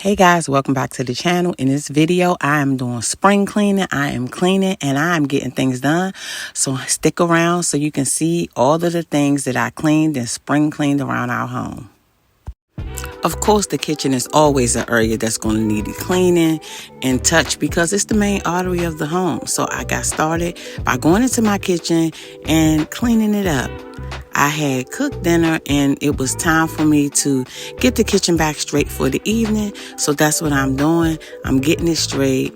Hey guys, welcome back to the channel. In this video, I am doing spring cleaning. I am cleaning and I am getting things done. So stick around so you can see all of the things that I cleaned and spring cleaned around our home. Of course, the kitchen is always an area that's going to need cleaning and touch because it's the main artery of the home. So I got started by going into my kitchen and cleaning it up. I had cooked dinner and it was time for me to get the kitchen back straight for the evening. So that's what I'm doing. I'm getting it straight,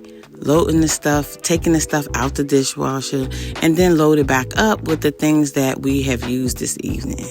loading the stuff, taking the stuff out the dishwasher, and then load it back up with the things that we have used this evening.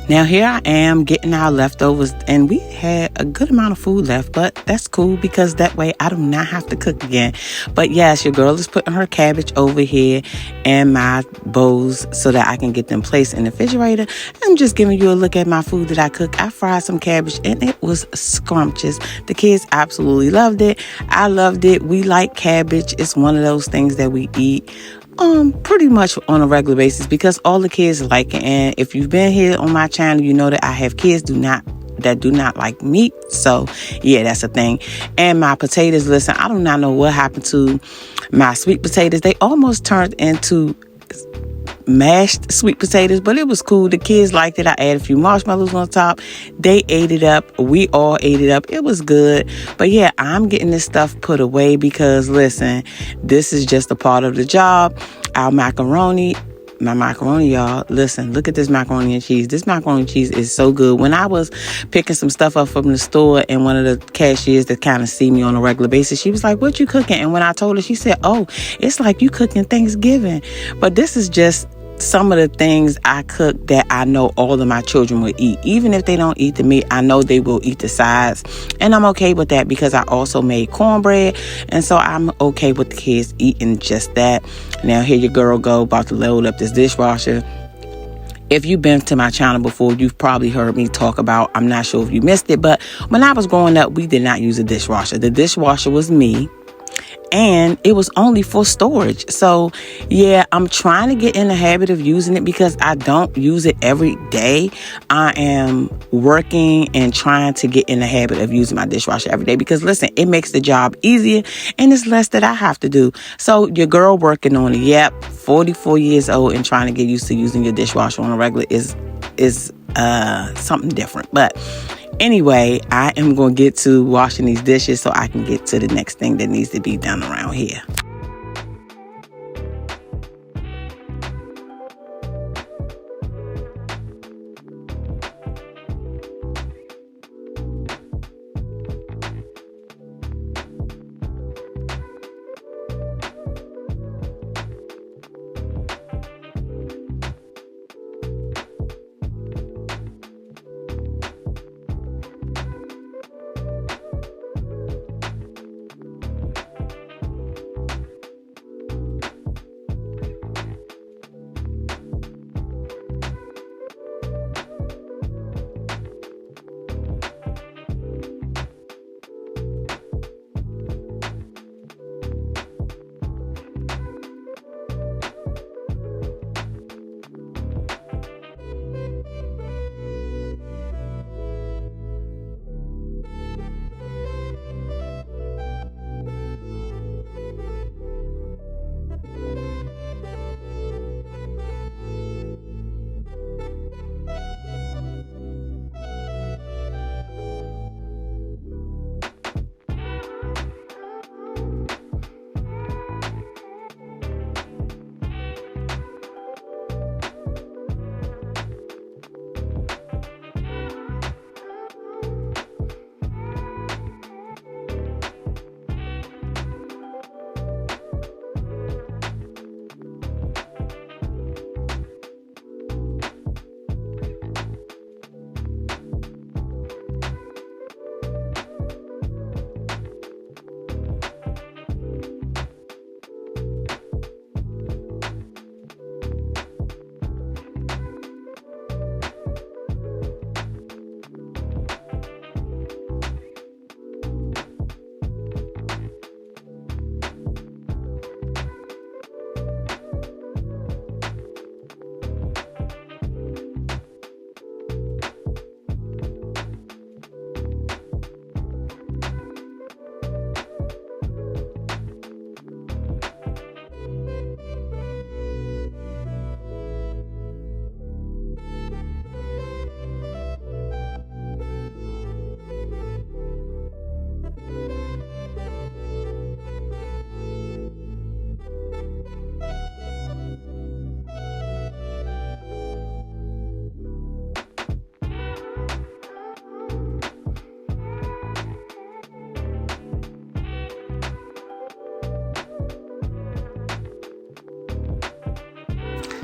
Now here I am getting our leftovers, and we had a good amount of food left, but that's cool because that way I do not have to cook again. But yes, your girl is putting her cabbage over here and my bowls so that I can get them placed in the refrigerator. I'm just giving you a look at my food that I cooked. I fried some cabbage and it was scrumptious. The kids absolutely loved it. I loved it. We like cabbage. It's one of those things that we eat pretty much on a regular basis because all the kids like it. And if you've been here on my channel, you know that I have kids that do not like meat. So yeah, that's a thing. And my potatoes, listen, I do not know what happened to my sweet potatoes. They almost turned into mashed sweet potatoes, but it was cool. The kids liked it. I added a few marshmallows on top. They ate it up. We all ate it up. It was good. But yeah, I'm getting this stuff put away because listen, this is just a part of the job. Our macaroni, my macaroni, y'all, listen, look at this macaroni and cheese. This macaroni and cheese is so good. When I was picking some stuff up from the store and one of the cashiers that kind of see me on a regular basis, she was like, "What you cooking?" And when I told her, she said, "Oh, it's like you cooking Thanksgiving." But this is just some of the things I cook that I know all of my children will eat. Even if they don't eat the meat, I know they will eat the sides. And I'm okay with that because I also made cornbread. And so I'm okay with the kids eating just that. Now here your girl go about to load up this dishwasher. If you've been to my channel before, you've probably heard me talk about, I'm not sure if you missed it, but when I was growing up, we did not use a dishwasher. The dishwasher was me. And it was only for storage. So yeah, I'm trying to get in the habit of using it because I don't use it every day. I am working and trying to get in the habit of using my dishwasher every day because listen, it makes the job easier and it's less that I have to do. So your girl working on it. Yep, 44 years old and trying to get used to using your dishwasher on a regular is something different. But anyway, I am going to get to washing these dishes so I can get to the next thing that needs to be done around here.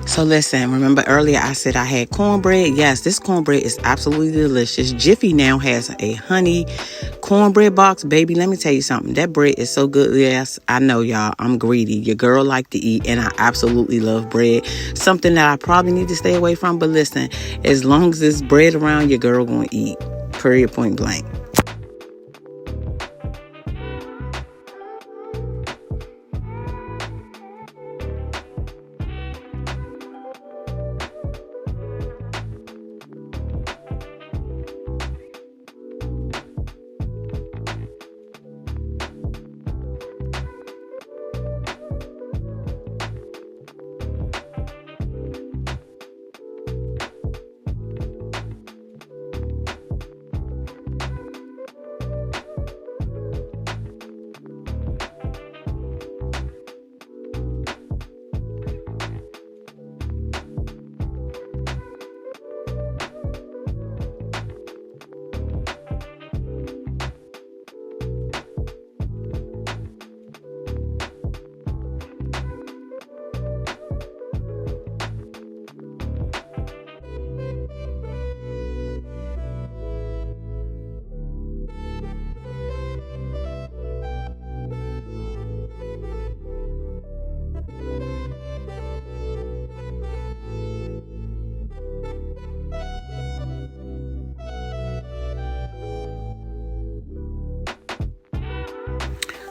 So listen, remember earlier I said I had cornbread? Yes, this cornbread is absolutely delicious. Jiffy now has a honey cornbread box. Baby, let me tell you something. That bread is so good. Yes, I know, y'all. I'm greedy. Your girl like to eat, and I absolutely love bread. Something that I probably need to stay away from. But listen, as long as there's bread around, your girl gonna eat. Period, point blank.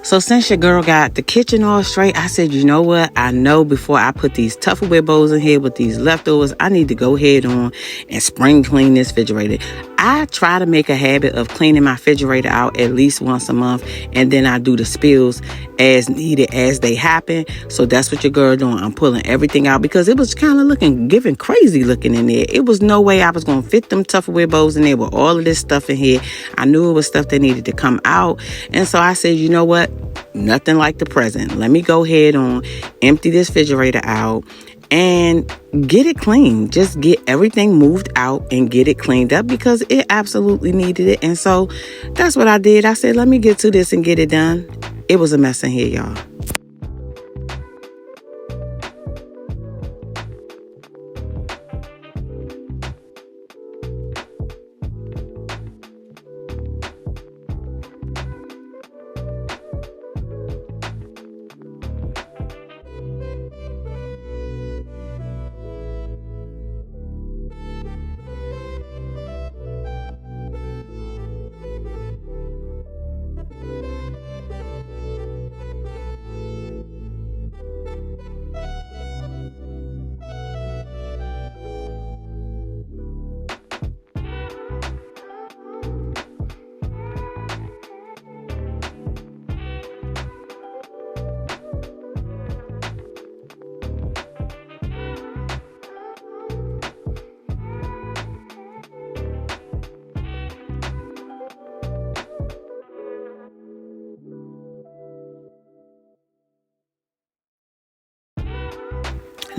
So since your girl got the kitchen all straight, I said, you know what? I know before I put these Tupperware bowls in here with these leftovers, I need to go ahead on and spring clean this refrigerator. I try to make a habit of cleaning my refrigerator out at least once a month, and then I do the spills as needed as they happen. So that's what your girl doing. I'm pulling everything out because it was kind of giving crazy looking in there. It was no way I was going to fit them Tupperware bowls in there with all of this stuff in here. I knew it was stuff that needed to come out. And so I said, you know what? Nothing like the present. Let me go ahead on, empty this refrigerator out and get it clean. Just get everything moved out and get it cleaned up because it absolutely needed it. And so that's what I did. I said, let me get to this and get it done. It was a mess in here, y'all.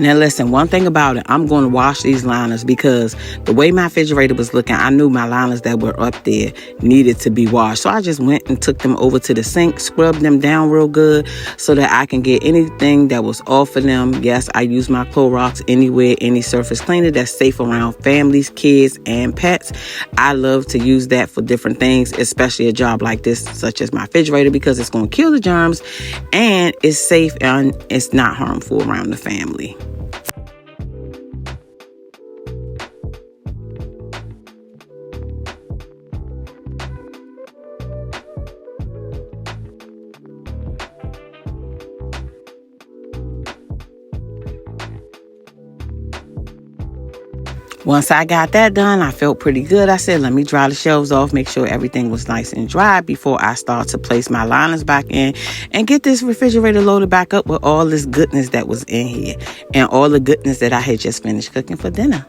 Now listen, one thing about it, I'm going to wash these liners because the way my refrigerator was looking, I knew my liners that were up there needed to be washed. So I just went and took them over to the sink, scrubbed them down real good so that I can get anything that was off of them. Yes, I use my Clorox anywhere, any surface cleaner that's safe around families, kids, and pets. I love to use that for different things, especially a job like this, such as my refrigerator, because it's going to kill the germs and it's safe and it's not harmful around the family. Once I got that done, I felt pretty good. I said, let me dry the shelves off, make sure everything was nice and dry before I start to place my liners back in and get this refrigerator loaded back up with all this goodness that was in here and all the goodness that I had just finished cooking for dinner.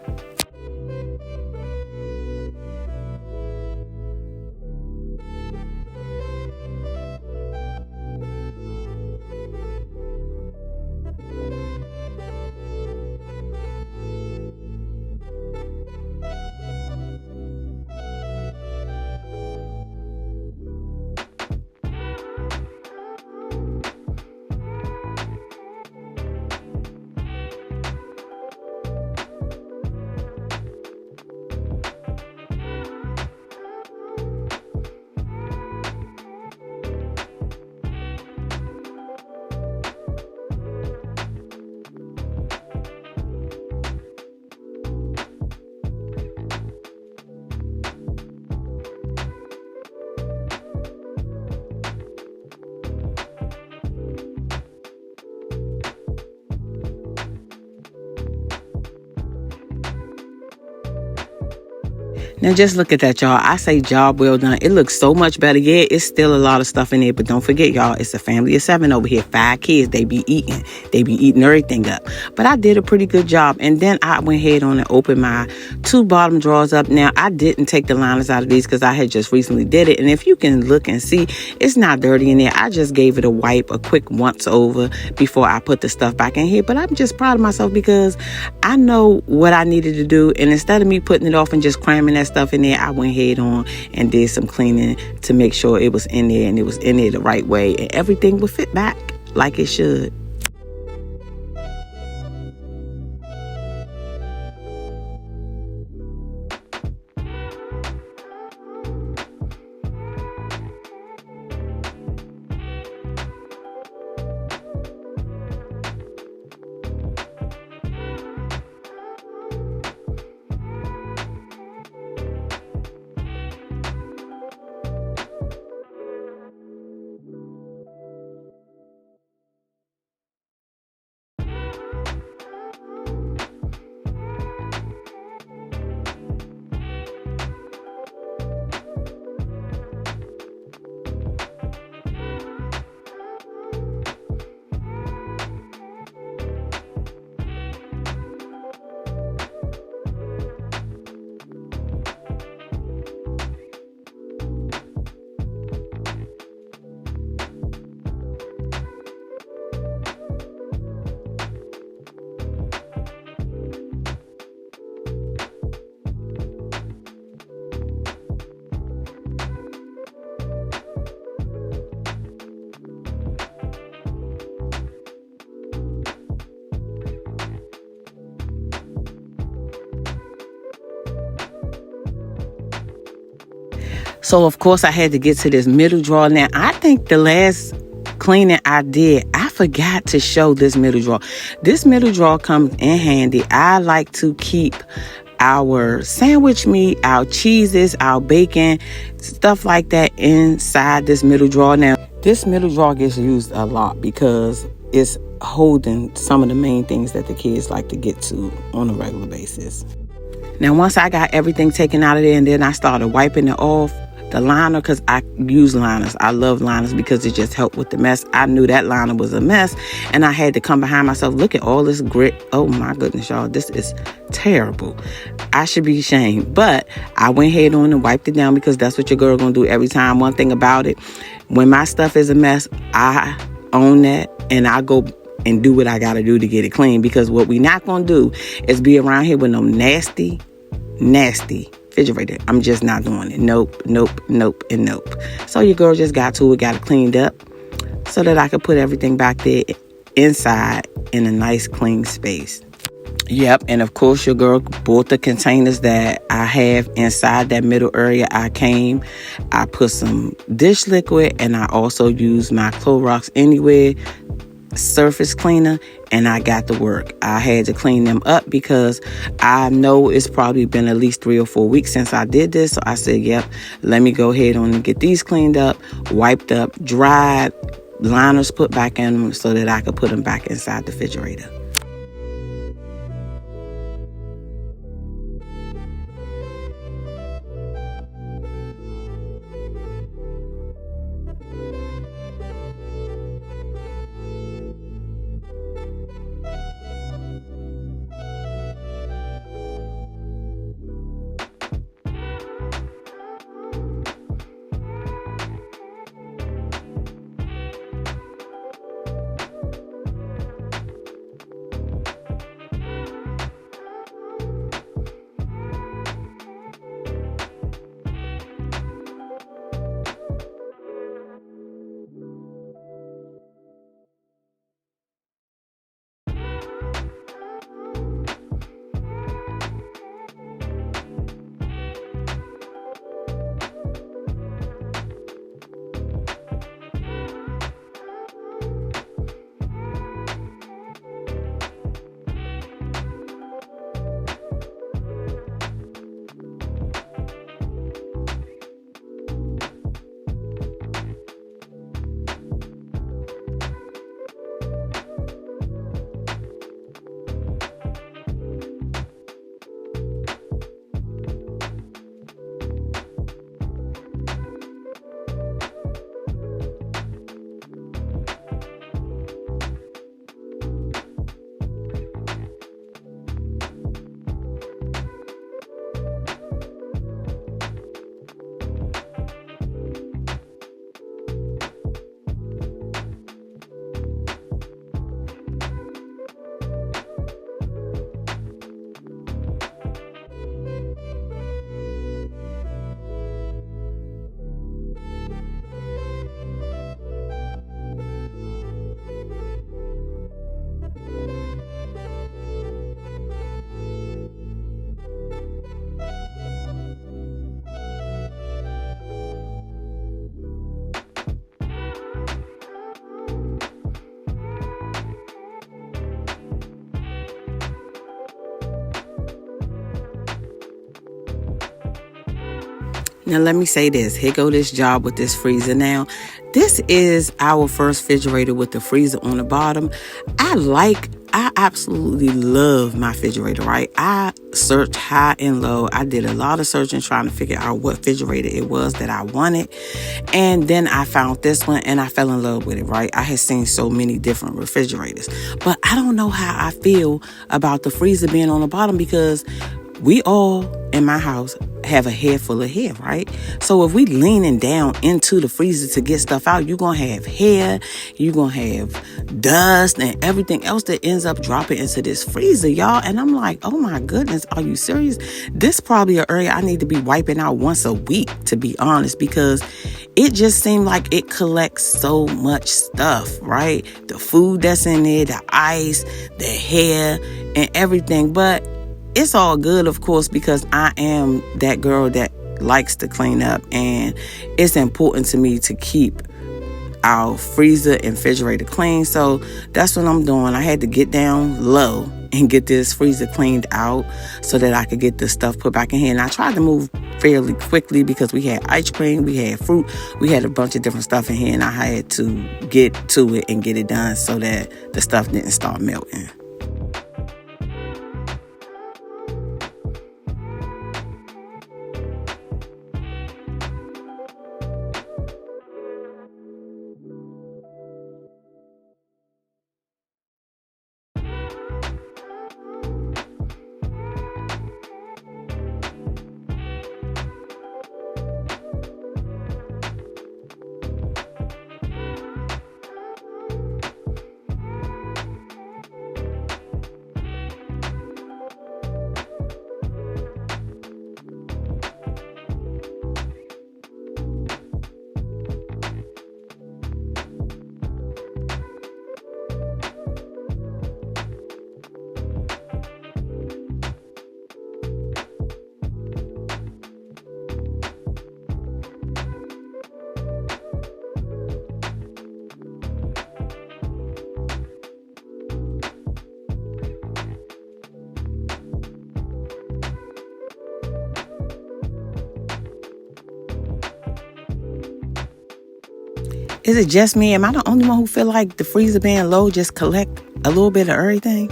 Now just look at that, y'all. I say job well done. It looks so much better. Yeah, it's still a lot of stuff in there, but don't forget, y'all, it's a family of 7 over here. 5 kids. They be eating. They be eating everything up. But I did a pretty good job. And then I went ahead on and opened my 2 bottom drawers up. Now, I didn't take the liners out of these because I had just recently did it. And if you can look and see, it's not dirty in there. I just gave it a wipe, a quick once over before I put the stuff back in here. But I'm just proud of myself because I know what I needed to do. And instead of me putting it off and just cramming that stuff in there, I went ahead on and did some cleaning to make sure it was in there and it was in there the right way and everything would fit back like it should. So, of course, I had to get to this middle drawer. Now, I think the last cleaning I did, I forgot to show this middle drawer. This middle drawer comes in handy. I like to keep our sandwich meat, our cheeses, our bacon, stuff like that inside this middle drawer. Now, this middle drawer gets used a lot because it's holding some of the main things that the kids like to get to on a regular basis. Now, once I got everything taken out of there and then I started wiping it off, the liner, because I use liners. I love liners because it just helped with the mess. I knew that liner was a mess and I had to come behind myself. Look at all this grit. Oh my goodness, y'all. This is terrible. I should be ashamed. But I went ahead on and wiped it down because that's what your girl gonna do every time. One thing about it, when my stuff is a mess, I own that and I go and do what I gotta do to get it clean, because what we not gonna do is be around here with no nasty refrigerator. I'm just not doing it. Nope, and nope. So your girl just got to it, got it cleaned up so that I could put everything back there inside in a nice clean space. Yep, and of course your girl bought the containers that I have inside that middle area. I put some dish liquid and I also use my Clorox Anywhere surface cleaner and I got to work. I had to clean them up because I know it's probably been at least 3 or 4 weeks since I did this. So I said, yep, let me go ahead on and get these cleaned up, wiped up, dried, liners put back in them so that I could put them back inside the refrigerator. Now let me say this. Here go this job with this freezer. Now, this is our first refrigerator with the freezer on the bottom. I absolutely love my refrigerator, right? I searched high and low. I did a lot of searching trying to figure out what refrigerator it was that I wanted. And then I found this one and I fell in love with it, right? I had seen so many different refrigerators, but I don't know how I feel about the freezer being on the bottom because we all in my house have a head full of hair, right? So if we leaning down into the freezer to get stuff out, you're going to have hair, you're going to have dust and everything else that ends up dropping into this freezer, y'all. And I'm like, oh my goodness, are you serious? This probably an area I need to be wiping out once a week, to be honest, because it just seemed like it collects so much stuff, right? The food that's in there, the ice, the hair and everything. But it's all good, of course, because I am that girl that likes to clean up, and it's important to me to keep our freezer and refrigerator clean. So that's what I'm doing. I had to get down low and get this freezer cleaned out so that I could get this stuff put back in here. And I tried to move fairly quickly because we had ice cream, we had fruit, we had a bunch of different stuff in here, and I had to get to it and get it done so that the stuff didn't start melting. Is it just me? Am I the only one who feel like the freezer being low just collect a little bit of everything?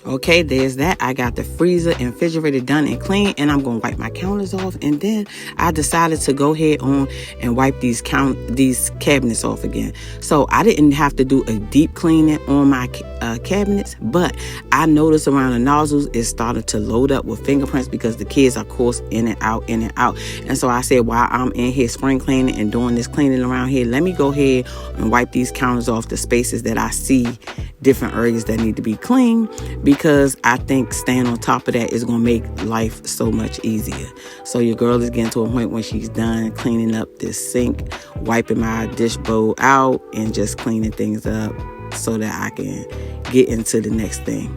Okay, there's that. I got the freezer and refrigerator done and clean, and I'm going to wipe my counters off. And then I decided to go ahead on and wipe these cabinets off again. So I didn't have to do a deep cleaning on my cabinets, but I noticed around the nozzles it started to load up with fingerprints because the kids are, of course, in and out. And so I said, while I'm in here spring cleaning and doing this cleaning around here, let me go ahead and wipe these counters off, the spaces that I see different areas that need to be clean, because I think staying on top of that is going to make life so much easier. So your girl is getting to a point when she's done cleaning up this sink, wiping my dish bowl out, and just cleaning things up so that I can get into the next thing.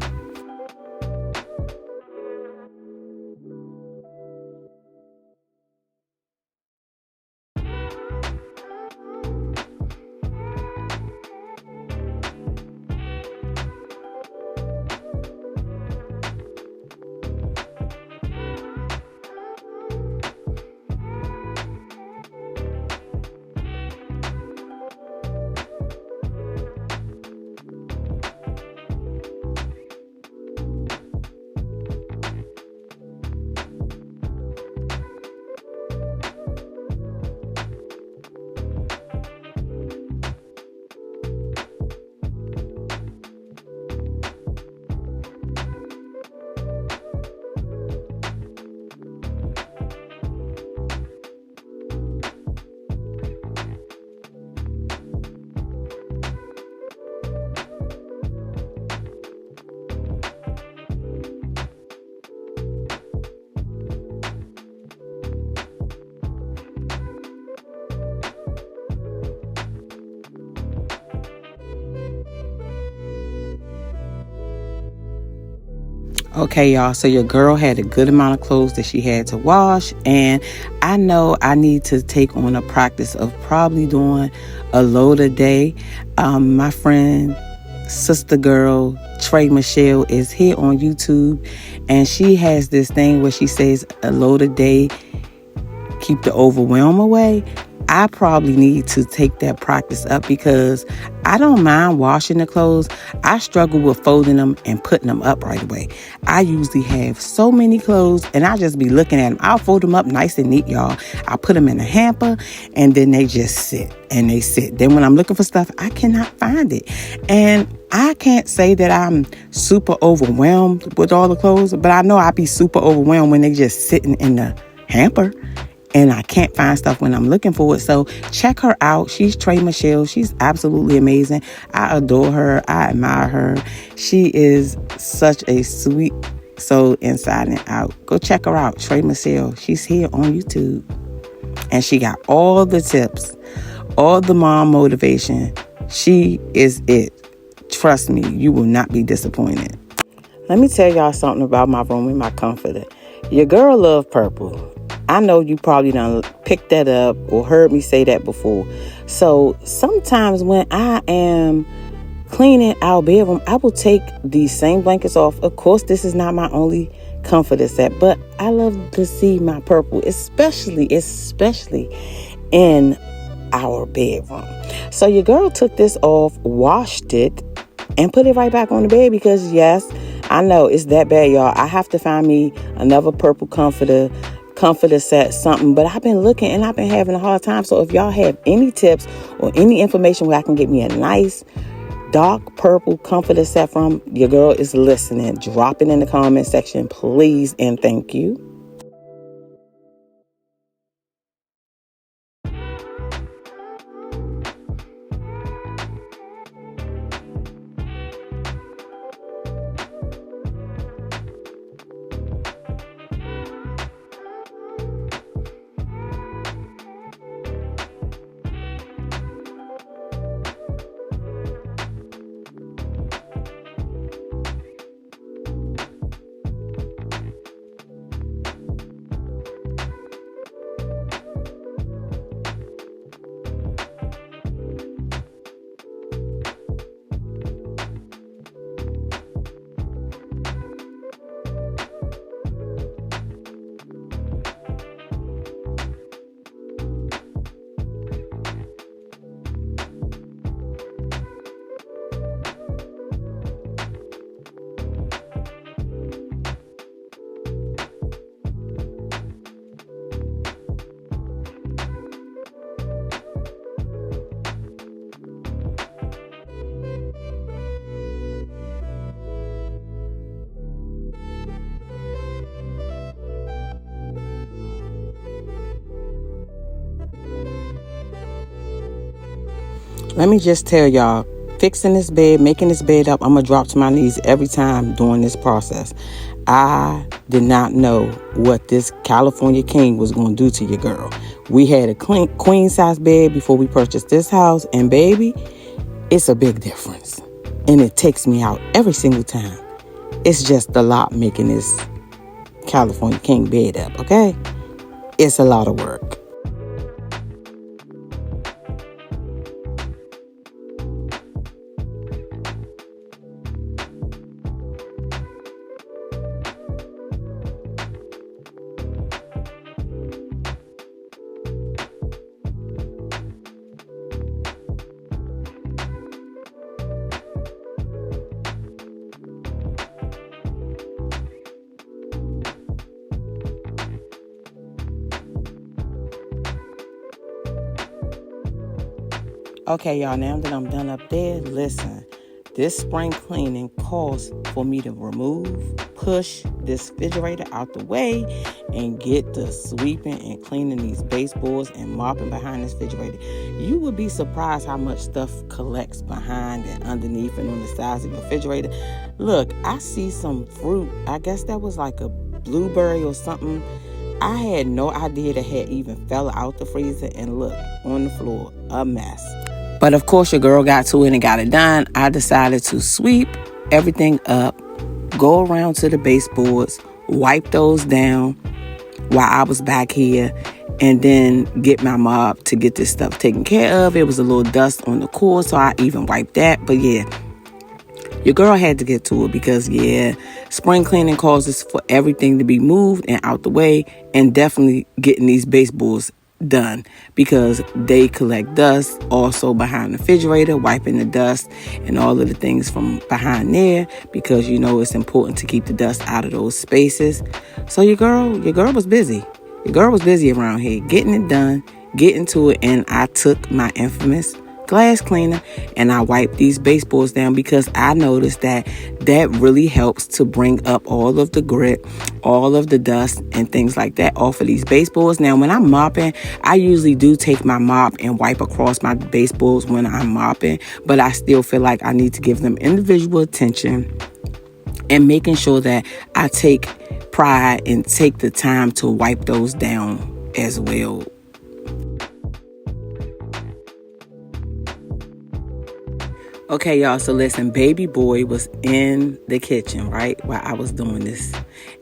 Okay, y'all, so your girl had a good amount of clothes that she had to wash, and I know I need to take on a practice of probably doing a load a day. My friend, sister girl, Trey Michelle, is here on YouTube, and she has this thing where she says a load a day, keep the overwhelm away. I probably need to take that practice up because I don't mind washing the clothes. I struggle with folding them and putting them up right away. I usually have so many clothes and I just be looking at them. I'll fold them up nice and neat, y'all. I put them in a hamper and then they just sit and they sit. Then when I'm looking for stuff, I cannot find it. And I can't say that I'm super overwhelmed with all the clothes, but I know I'd be super overwhelmed when they just sitting in the hamper. And I can't find stuff when I'm looking for it. So check her out. She's Trey Michelle. She's absolutely amazing. I adore her. I admire her. She is such a sweet soul inside and out. Go check her out. Trey Michelle. She's here on YouTube. And she got all the tips, all the mom motivation. She is it. Trust me, you will not be disappointed. Let me tell y'all something about my room and my comforter. Your girl love purple. I know you probably done picked that up or heard me say that before. So sometimes when I am cleaning our bedroom, I will take these same blankets off. Of course, this is not my only comforter set, but I love to see my purple, especially in our bedroom. So your girl took this off, washed it, and put it right back on the bed because, yes, I know it's that bad, y'all. I have to find me another purple comforter set, something, but I've been looking and I've been having a hard time. So if y'all have any tips or any information where I can get me a nice dark purple comforter set from, your girl is listening. Drop it in the comment section, please, and thank you. Let me just tell y'all, fixing this bed, making this bed up, I'm going to drop to my knees every time during this process. I did not know what this California King was going to do to your girl. We had a queen size bed before we purchased this house, and baby, it's a big difference. And it takes me out every single time. It's just a lot making this California King bed up, okay? It's a lot of work. Okay, y'all, now that I'm done up there, listen. This spring cleaning calls for me to push this refrigerator out the way and get the sweeping and cleaning these baseboards and mopping behind this refrigerator. You would be surprised how much stuff collects behind and underneath and on the sides of your refrigerator. Look, I see some fruit. I guess that was like a blueberry or something. I had no idea that had even fell out the freezer, and look, on the floor, a mess. But of course, your girl got to it and got it done. I decided to sweep everything up, go around to the baseboards, wipe those down while I was back here, and then get my mop to get this stuff taken care of. It was a little dust on the cord, so I even wiped that. But yeah, your girl had to get to it because, yeah, spring cleaning causes for everything to be moved and out the way, and definitely getting these baseboards done because they collect dust. Also behind the refrigerator, wiping the dust and all of the things from behind there, because you know it's important to keep the dust out of those spaces. So your girl was busy. Your girl was busy around here getting it done, getting to it, and I took my infamous glass cleaner and I wiped these baseboards down because I noticed that really helps to bring up all of the grit, all of the dust and things like that off of these baseboards. Now, when I'm mopping, I usually do take my mop and wipe across my baseboards when I'm mopping, but I still feel like I need to give them individual attention and making sure that I take pride and take the time to wipe those down as well. Okay, y'all, so listen, baby boy was in the kitchen, right, while I was doing this.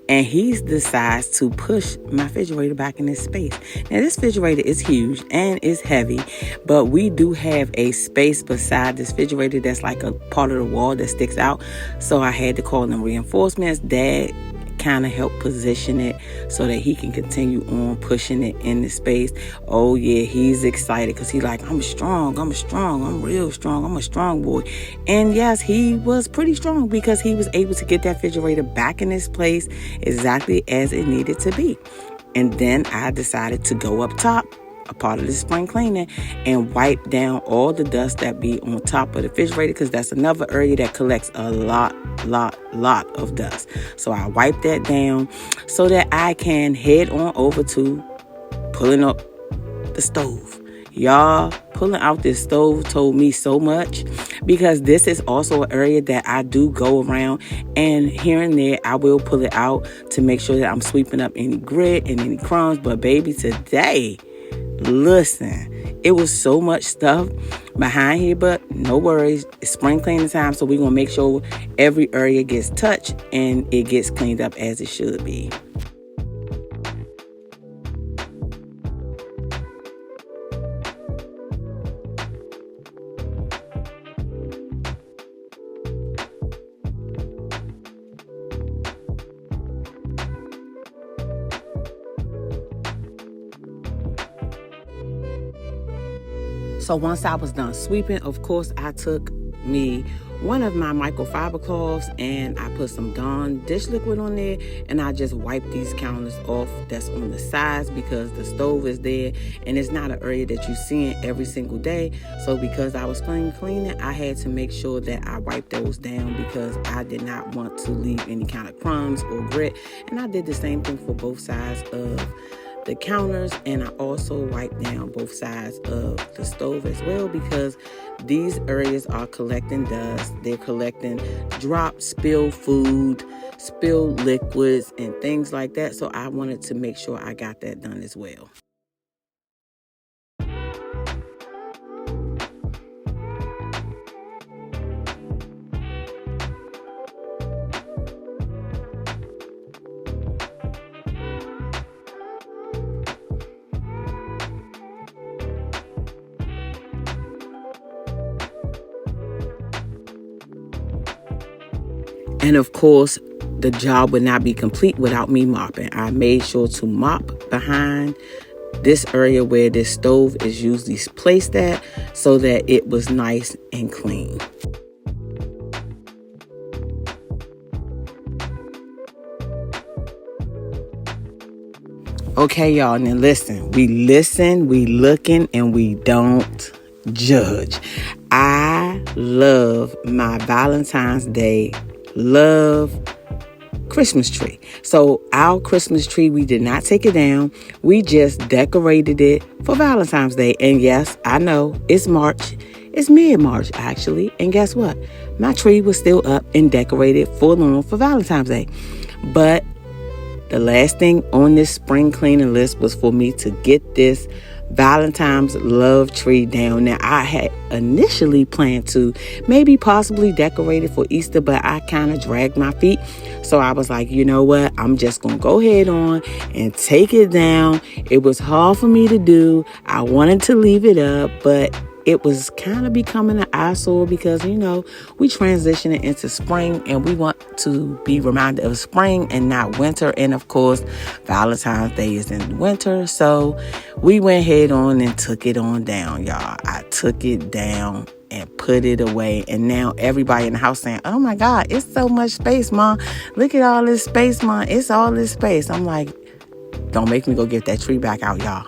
And he decides to push my refrigerator back in its space. Now, this refrigerator is huge and it's heavy, but we do have a space beside this refrigerator that's like a part of the wall that sticks out. So I had to call them reinforcements. Dad kind of help position it so that he can continue on pushing it in the space. Oh yeah, he's excited because he's like, I'm real strong, I'm a strong boy. And yes, he was pretty strong because he was able to get that refrigerator back in its place exactly as it needed to be. And then I decided to go up top, a part of the spring cleaning, and wipe down all the dust that be on top of the refrigerator, because that's another area that collects a lot of dust. So I wipe that down so that I can head on over to pulling up the stove. Y'all, pulling out this stove told me so much, because this is also an area that I do go around, and here and there I will pull it out to make sure that I'm sweeping up any grit and any crumbs. But baby, today, listen, it was so much stuff behind here, but no worries. It's spring cleaning time, so we're going to make sure every area gets touched and it gets cleaned up as it should be. So once I was done sweeping, of course, I took me one of my microfiber cloths and I put some Dawn dish liquid on there, and I just wiped these counters off that's on the sides, because the stove is there and it's not an area that you see in every single day. So because I was cleaning, I had to make sure that I wiped those down because I did not want to leave any kind of crumbs or grit. And I did the same thing for both sides of the counters, and I also wiped down both sides of the stove as well, because these areas are collecting dust. They're collecting dropped, spilled food, spilled liquids, and things like that. So I wanted to make sure I got that done as well. And of course, the job would not be complete without me mopping. I made sure to mop behind this area where this stove is usually placed at, so that it was nice and clean. Okay, y'all, now listen, we looking, and we don't judge. I love my Valentine's Day love Christmas tree. So our Christmas tree, we did not take it down. We just decorated it for Valentine's Day. And yes, I know it's March. It's mid-March, actually. And guess what? My tree was still up and decorated full on for Valentine's Day. But the last thing on this spring cleaning list was for me to get this Valentine's love tree down. Now, I had initially planned to maybe possibly decorate it for Easter, but I kind of dragged my feet. So I was like, you know what? I'm just going to go ahead on and take it down. It was hard for me to do. I wanted to leave it up, but it was kind of becoming an eyesore because, we transitioning into spring and we want to be reminded of spring and not winter. And of course, Valentine's Day is in winter. So we went head on and took it on down, y'all. I took it down and put it away. And now everybody in the house saying, oh my God, it's so much space, Mom. Look at all this space, Mom. It's all this space. I'm like, don't make me go get that tree back out, y'all.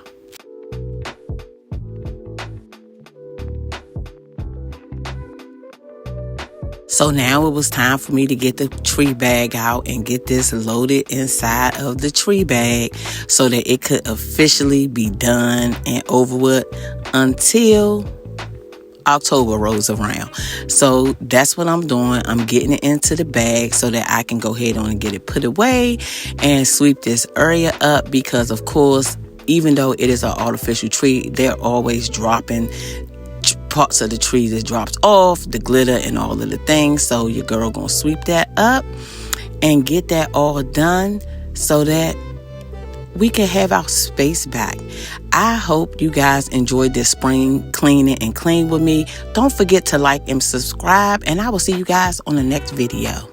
So now it was time for me to get the tree bag out and get this loaded inside of the tree bag so that it could officially be done and over with until October rolls around. So that's what I'm doing. I'm getting it into the bag so that I can go ahead on and get it put away and sweep this area up because, of course, even though it is an artificial tree, they're always dropping parts of the tree that drops off, the glitter and all of the things. So your girl gonna sweep that up and get that all done so that we can have our space back. I hope you guys enjoyed this spring cleaning and clean with me. Don't forget to like and subscribe, and I will see you guys on the next video.